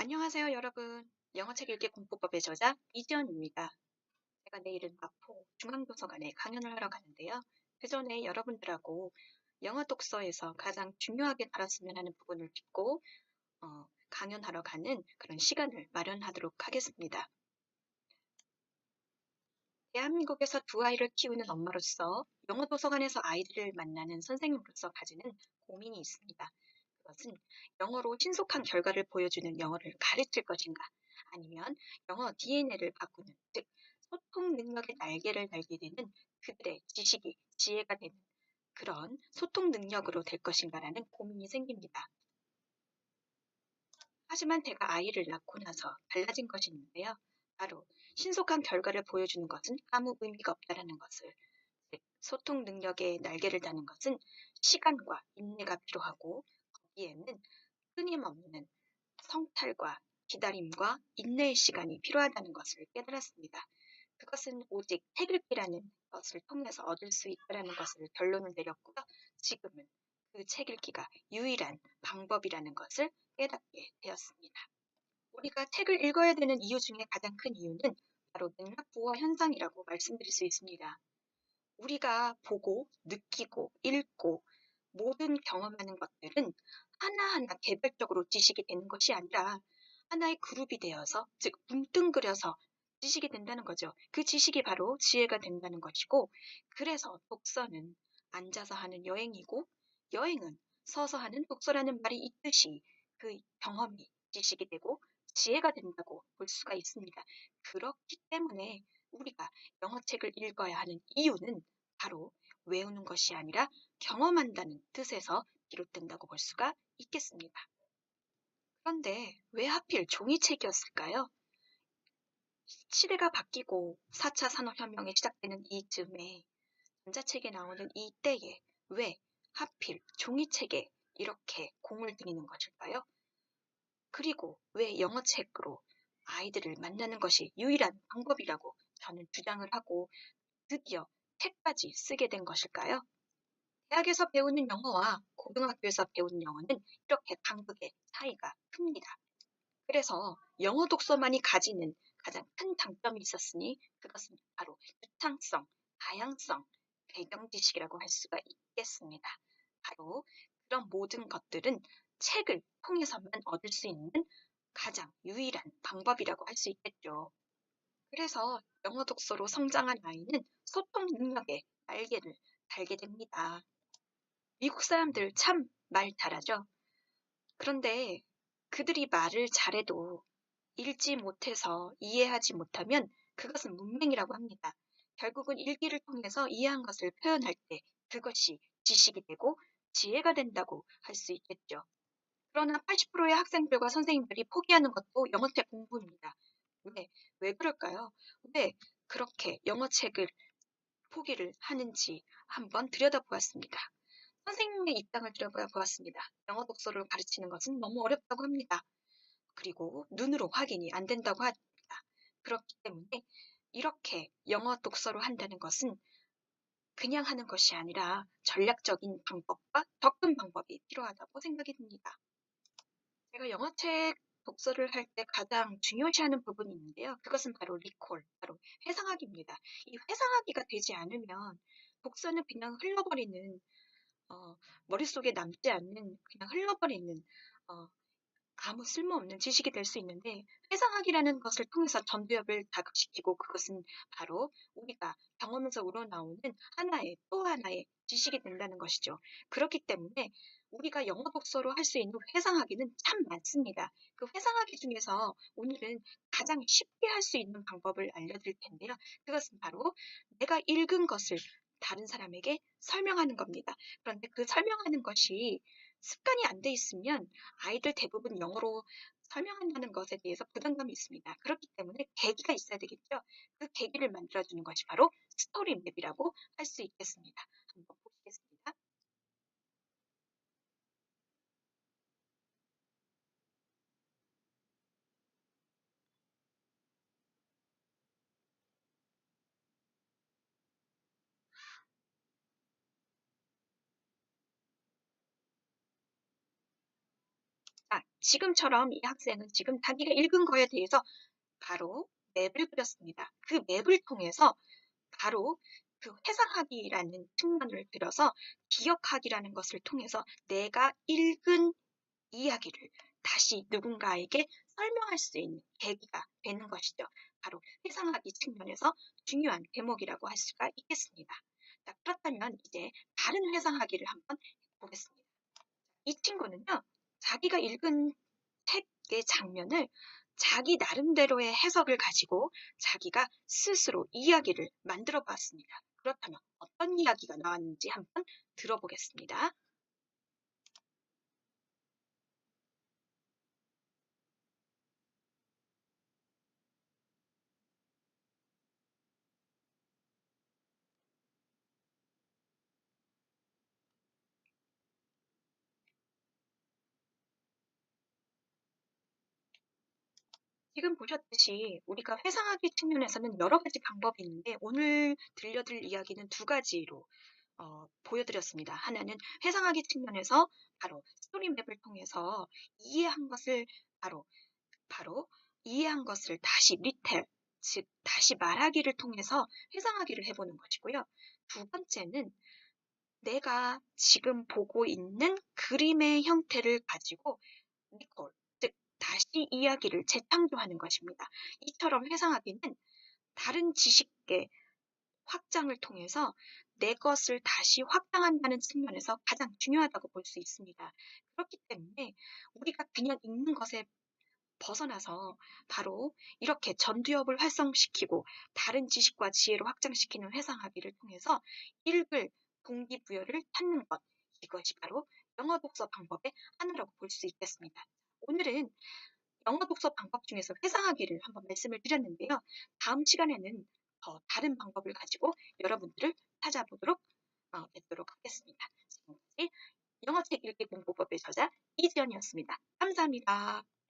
안녕하세요, 여러분. 영어책 읽기 공부법의 저자 이지연입니다. 제가 내일은 마포 중앙도서관에 강연을 하러 가는데요. 그 전에 여러분들하고 영어 독서에서 가장 중요하게 다뤘으면 하는 부분을 짚고 강연하러 가는 그런 시간을 마련하도록 하겠습니다. 대한민국에서 두 아이를 키우는 엄마로서 영어 도서관에서 아이들을 만나는 선생님으로서 가지는 고민이 있습니다. 그것은 영어로 신속한 결과를 보여주는 영어를 가르칠 것인가, 아니면 영어 DNA를 바꾸는, 즉 소통 능력의 날개를 달게 되는 그들의 지식이 지혜가 되는 그런 소통 능력으로 될 것인가라는 고민이 생깁니다. 하지만 제가 아이를 낳고 나서 달라진 것이 있는데요. 바로 신속한 결과를 보여주는 것은 아무 의미가 없다는 것을, 즉 소통 능력의 날개를 다는 것은 시간과 인내가 필요하고, 거기에는 끊임없는 성찰과 기다림과 인내의 시간이 필요하다는 것을 깨달았습니다. 그것은 오직 책 읽기라는 것을 통해서 얻을 수 있다는 것을 결론을 내렸고요. 지금은 그 책 읽기가 유일한 방법이라는 것을 깨닫게 되었습니다. 우리가 책을 읽어야 되는 이유 중에 가장 큰 이유는 바로 맥락부호 현상이라고 말씀드릴 수 있습니다. 우리가 보고, 느끼고, 읽고, 모든 경험하는 것들은 하나하나 개별적으로 지식이 되는 것이 아니라 하나의 그룹이 되어서, 즉 뭉뚱그려서 지식이 된다는 거죠. 그 지식이 바로 지혜가 된다는 것이고, 그래서 독서는 앉아서 하는 여행이고, 여행은 서서 하는 독서라는 말이 있듯이 그 경험이 지식이 되고 지혜가 된다고 볼 수가 있습니다. 그렇기 때문에 우리가 영어책을 읽어야 하는 이유는 바로 외우는 것이 아니라 경험한다는 뜻에서 비롯된다고 볼 수가 있겠습니다. 그런데 왜 하필 종이책이었을까요? 시대가 바뀌고 4차 산업혁명이 시작되는 이쯤에 전자책에 나오는 이때에 왜 하필 종이책에 이렇게 공을 들이는 것일까요? 그리고 왜 영어책으로 아이들을 만나는 것이 유일한 방법이라고 저는 주장을 하고 드디어 책까지 쓰게 된 것일까요? 대학에서 배우는 영어와 고등학교에서 배우는 영어는 이렇게 강극의 차이가 큽니다. 그래서 영어 독서만이 가지는 가장 큰 장점이 있었으니 그것은 바로 유창성, 다양성, 배경 지식이라고 할 수가 있겠습니다. 바로 그런 모든 것들은 책을 통해서만 얻을 수 있는 가장 유일한 방법이라고 할 수 있겠죠. 그래서 영어 독서로 성장한 아이는 소통 능력에 날개를 달게 됩니다. 미국 사람들 참 말 잘하죠. 그런데 그들이 말을 잘해도 읽지 못해서 이해하지 못하면 그것은 문맹이라고 합니다. 결국은 읽기를 통해서 이해한 것을 표현할 때 그것이 지식이 되고 지혜가 된다고 할 수 있겠죠. 그러나 80%의 학생들과 선생님들이 포기하는 것도 영어책 공부입니다. 왜 그럴까요? 왜 그렇게 영어책을 포기를 하는지 한번 들여다보았습니다. 선생님의 입장을 들여다보았습니다. 영어 독서를 가르치는 것은 너무 어렵다고 합니다. 그리고 눈으로 확인이 안 된다고 합니다. 그렇기 때문에 이렇게 영어 독서를 한다는 것은 그냥 하는 것이 아니라 전략적인 방법과 접근 방법이 필요하다고 생각이 듭니다. 제가 영어책 독서를 할 때 가장 중요시하는 부분이 있는데요. 그것은 바로 리콜, 바로 회상하기입니다. 이 회상하기가 되지 않으면 독서는 그냥 흘러버리는, 머릿속에 남지 않는, 그냥 흘러버리는, 어, 아무 쓸모없는 지식이 될 수 있는데, 회상학이라는 것을 통해서 전두엽을 자극시키고 그것은 바로 우리가 경험에서 우러나오는 하나의 또 하나의 지식이 된다는 것이죠. 그렇기 때문에 우리가 영어 독서로 할 수 있는 회상하기는 참 많습니다. 그 회상하기 중에서 오늘은 가장 쉽게 할 수 있는 방법을 알려드릴 텐데요. 그것은 바로 내가 읽은 것을 다른 사람에게 설명하는 겁니다. 그런데 그 설명하는 것이 습관이 안 돼 있으면 아이들 대부분 영어로 설명한다는 것에 대해서 부담감이 있습니다. 그렇기 때문에 계기가 있어야 되겠죠. 그 계기를 만들어주는 것이 바로 스토리맵이라고 할 수 있겠습니다. 한번 보시겠습니다. 지금처럼 이 학생은 지금 자기가 읽은 거에 대해서 바로 맵을 그렸습니다. 그 맵을 통해서 바로 그 회상하기라는 측면을 들어서 기억하기라는 것을 통해서 내가 읽은 이야기를 다시 누군가에게 설명할 수 있는 계기가 되는 것이죠. 바로 회상하기 측면에서 중요한 대목이라고 할 수가 있겠습니다. 자, 그렇다면 이제 다른 회상하기를 한번 보겠습니다. 이 친구는요, 자기가 읽은 책의 장면을 자기 나름대로의 해석을 가지고 자기가 스스로 이야기를 만들어 보았습니다. 그렇다면 어떤 이야기가 나왔는지 한번 들어보겠습니다. 지금 보셨듯이 우리가 회상하기 측면에서는 여러 가지 방법이 있는데 오늘 들려드릴 이야기는 두 가지로 보여드렸습니다. 하나는 회상하기 측면에서 바로 스토리맵을 통해서 이해한 것을 바로 이해한 것을 다시 리텔, 즉 다시 말하기를 통해서 회상하기를 해보는 것이고요. 두 번째는 내가 지금 보고 있는 그림의 형태를 가지고 리콜, 즉 다시 이야기를 재창조하는 것입니다. 이처럼 회상하기는 다른 지식의 확장을 통해서 내 것을 다시 확장한다는 측면에서 가장 중요하다고 볼 수 있습니다. 그렇기 때문에 우리가 그냥 읽는 것에 벗어나서 바로 이렇게 전두엽을 활성시키고 다른 지식과 지혜를 확장시키는 회상하기를 통해서 읽을 동기부여를 찾는 것, 이것이 바로 영어 독서 방법의 하나라고 볼 수 있겠습니다. 오늘은 영어 독서 방법 중에서 회상하기를 한번 말씀을 드렸는데요. 다음 시간에는 더 다른 방법을 가지고 여러분들을 찾아보도록 뵙도록 하겠습니다. 지금까지 영어책 읽기 공부법의 저자 이지연이었습니다. 감사합니다.